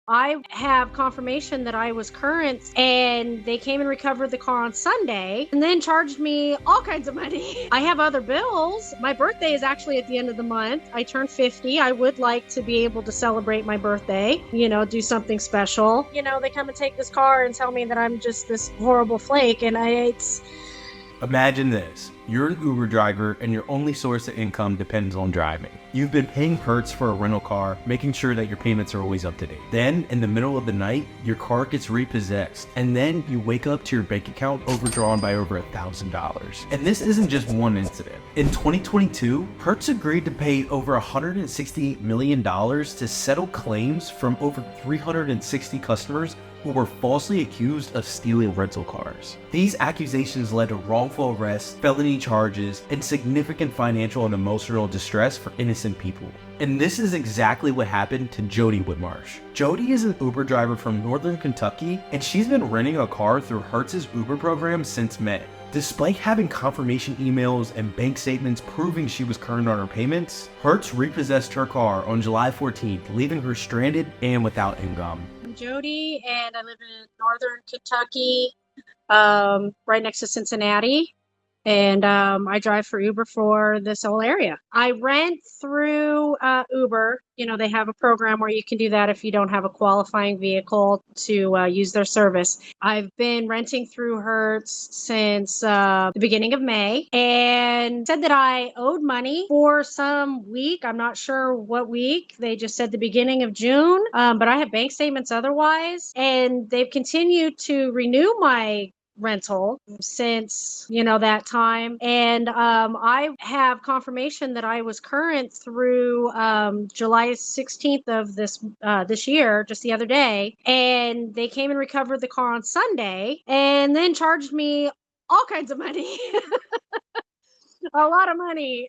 I have confirmation that I was current, and they came and recovered the car on Sunday and then charged me all kinds of money. I have other bills. My birthday is actually at the end of the month. I turned 50. I would like to be able to celebrate my birthday, do something special. They come and take this car and tell me that I'm just this horrible flake, and it's Imagine this. You're an Uber driver and your only source of income depends on driving. You've been paying Hertz for a rental car, making sure that your payments are always up to date. Then, in the middle of the night, your car gets repossessed, and then you wake up to your bank account overdrawn by over $1,000. And this isn't just one incident. In 2022, Hertz agreed to pay over $168 million to settle claims from over 360 customers who were falsely accused of stealing rental cars. These accusations led to wrongful arrests, felony charges, and significant financial and emotional distress for innocent people. And this is exactly what happened to Jody Whitmarsh. Jody is an Uber driver from Northern Kentucky, and she's been renting a car through Hertz's Uber program since May. Despite having confirmation emails and bank statements proving she was current on her payments, Hertz repossessed her car on July 14th, leaving her stranded and without income. I'm Jody, and I live in Northern Kentucky, right next to Cincinnati. And I drive for Uber for this whole area. I rent through Uber. They have a program where you can do that if you don't have a qualifying vehicle to use their service. I've been renting through Hertz since the beginning of May, and said that I owed money for some week. I'm not sure what week. They just said the beginning of June, but I have bank statements otherwise, and they've continued to renew my rental since that time, and I have confirmation that I was current through July 16th of this year, just the other day, and they came and recovered the car on Sunday and then charged me all kinds of money. A lot of money,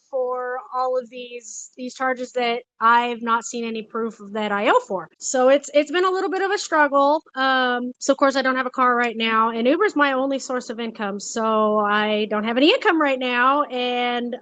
for all of these charges that I've not seen any proof of that I owe for. So it's been a little bit of a struggle. So of course I don't have a car right now, and Uber's my only source of income. So I don't have any income right now, and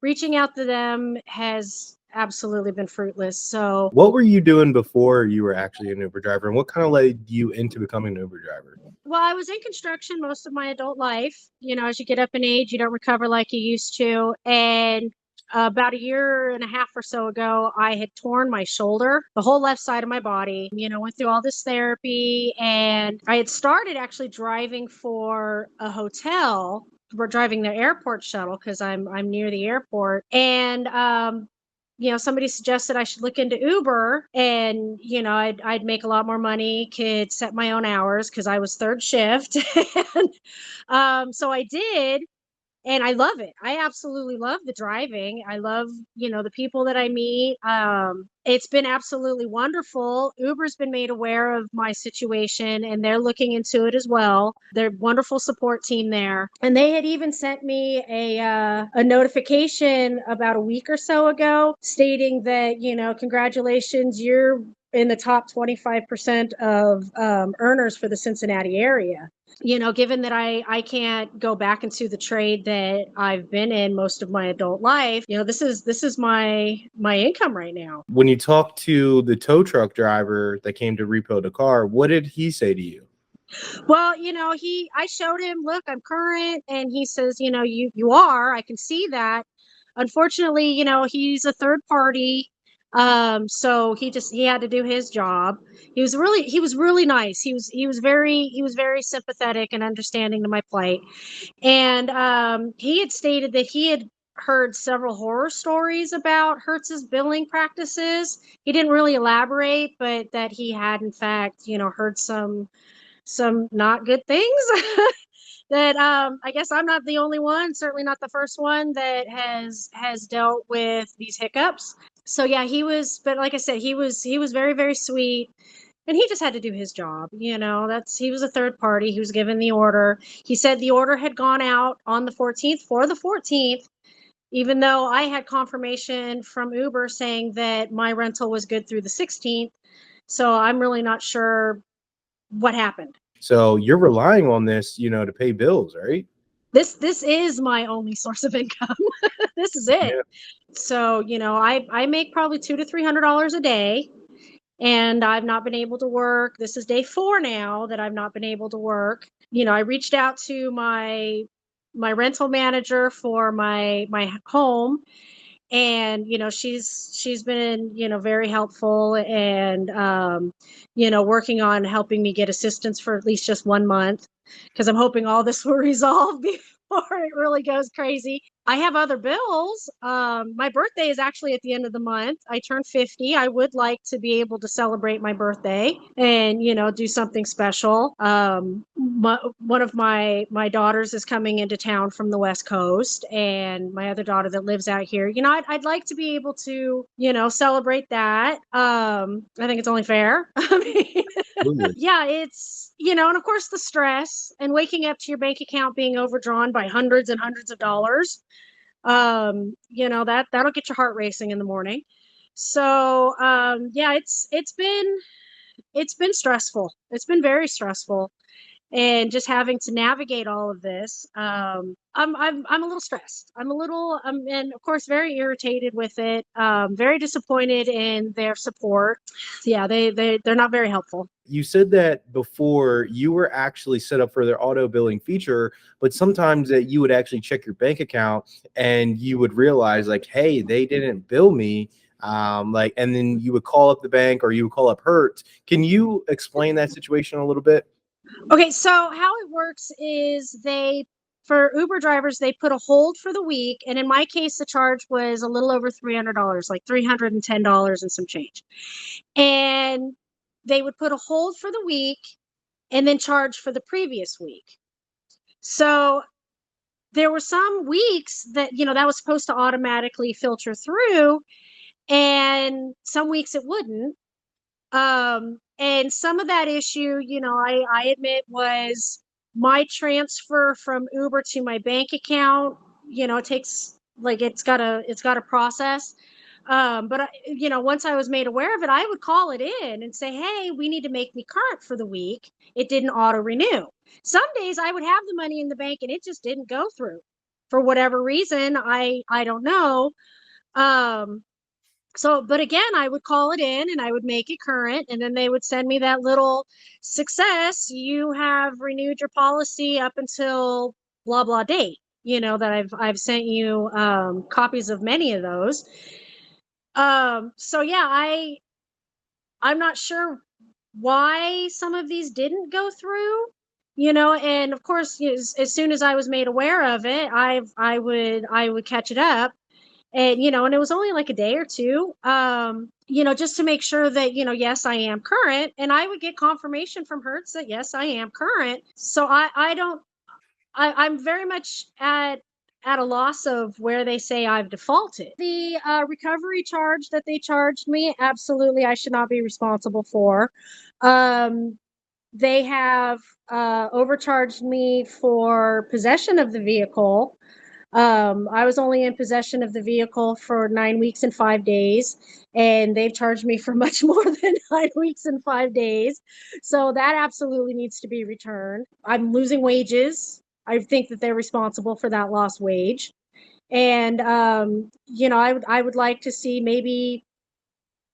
reaching out to them has absolutely been fruitless. So what were you doing before you were actually an Uber driver, and what kind of led you into becoming an Uber driver? Well, I was in construction most of my adult life. As you get up in age, you don't recover like you used to. And about a year and a half or so ago, I had torn my shoulder, the whole left side of my body. Went through all this therapy, and I had started actually driving for a hotel. We're driving their airport shuttle because I'm near the airport, and somebody suggested I should look into Uber, and I'd make a lot more money, could set my own hours because I was third shift. And so I did, and I love it. I absolutely love the driving. I love, the people that I meet. It's been absolutely wonderful. Uber's been made aware of my situation, and they're looking into it as well. They're a wonderful support team there. And they had even sent me a notification about a week or so ago stating that, congratulations, you're in the top 25% of earners for the Cincinnati area. Given that I can't go back into the trade that I've been in most of my adult life, this is my income right now. When you talked to the tow truck driver that came to repo the car, what did he say to you? Well, I showed him, look, I'm current, and he says, you are, I can see that. Unfortunately, he's a third party. So he had to do his job. He was really nice. He was very sympathetic and understanding to my plight. And he had stated that he had heard several horror stories about Hertz's billing practices. He didn't really elaborate, but that he had in fact, heard some not good things. That I guess I'm not the only one, certainly not the first one that has dealt with these hiccups. So yeah, but like I said, he was very, very sweet, and he just had to do his job. He was a third party. He was given the order. He said the order had gone out on the 14th for the 14th, even though I had confirmation from Uber saying that my rental was good through the 16th. So I'm really not sure what happened. So you're relying on this, to pay bills, right? This is my only source of income. This is it. Yeah. So, I make probably $200 to $300 a day. and I've not been able to work. This is day 4 now that I've not been able to work. I reached out to my rental manager for my home, and she's been very helpful, and working on helping me get assistance for at least just 1 month, because I'm hoping all this will resolve before it really goes crazy. I have other bills. My birthday is actually at the end of the month. I turned 50. I would like to be able to celebrate my birthday and do something special. One of my daughters is coming into town from the West Coast, and my other daughter that lives out here. I'd like to be able to celebrate that. I think it's only fair. I mean, Absolutely. yeah, it's and of course the stress and waking up to your bank account being overdrawn by hundreds and hundreds of dollars. That'll get your heart racing in the morning. So yeah, it's been stressful. It's been very stressful, and just having to navigate all of this. I'm a little stressed. And of course very irritated with it. Very disappointed in their support. Yeah, they're not very helpful. You said that before you were actually set up for their auto billing feature, but sometimes that you would actually check your bank account and you would realize like, hey, they didn't bill me. And then you would call up the bank or you would call up Hertz. Can you explain that situation a little bit? Okay, so how it works is for Uber drivers, they put a hold for the week. And in my case, the charge was a little over $300, like $310 and some change. And they would put a hold for the week and then charge for the previous week. So there were some weeks that, that was supposed to automatically filter through, and some weeks it wouldn't. And some of that issue, I admit, was my transfer from Uber to my bank account. It takes, like, it's got a process. But once I was made aware of it, I would call it in and say, hey, we need to make me current for the week. It didn't auto renew. Some days I would have the money in the bank and it just didn't go through for whatever reason. I don't know. Um, but again, I would call it in and I would make it current, and then they would send me that little success. You have renewed your policy up until blah blah date. That I've sent you copies of many of those. So yeah, I'm not sure why some of these didn't go through. And of course, as soon as I was made aware of it, I would catch it up, and it was only like a day or two, just to make sure that, yes, I am current, and I would get confirmation from Hertz that yes, I am current. So I don't, I'm very much at a loss of where they say I've defaulted. The recovery charge that they charged me, absolutely, I should not be responsible for. They have overcharged me for possession of the vehicle. I was only in possession of the vehicle for 9 weeks and 5 days, and they've charged me for much more than 9 weeks and 5 days. So that absolutely needs to be returned. I'm losing wages. I think that they're responsible for that lost wage. And I would like to see maybe,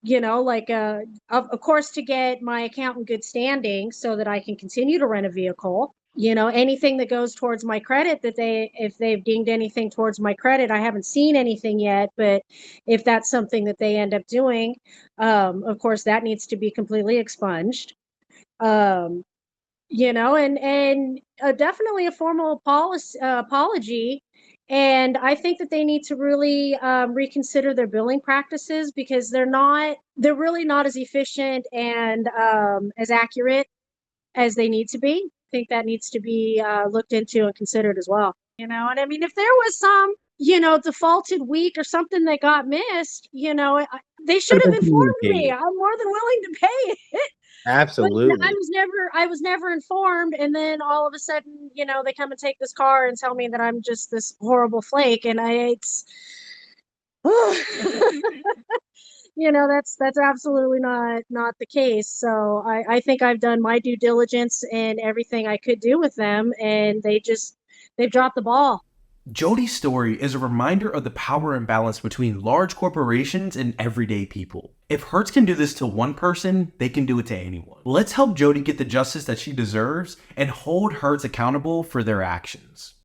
like of course, to get my account in good standing so that I can continue to rent a vehicle. Anything that goes towards my credit, if they've dinged anything towards my credit, I haven't seen anything yet, but if that's something that they end up doing, of course that needs to be completely expunged. um and definitely a formal apology. And I think that they need to really reconsider their billing practices, because they're really not as efficient and as accurate as they need to be. I think that needs to be looked into and considered as well. And I mean, if there was some, defaulted week or something that got missed, they Could should have have been informed me. communicated. I'm more than willing to pay it. But Absolutely. I was never informed. And then all of a sudden, they come and take this car and tell me that I'm just this horrible flake. And it's, that's absolutely not the case. So I think I've done my due diligence and everything I could do with them, and they've dropped the ball. Jody's story is a reminder of the power imbalance between large corporations and everyday people. If Hertz can do this to one person, they can do it to anyone. Let's help Jody get the justice that she deserves and hold Hertz accountable for their actions.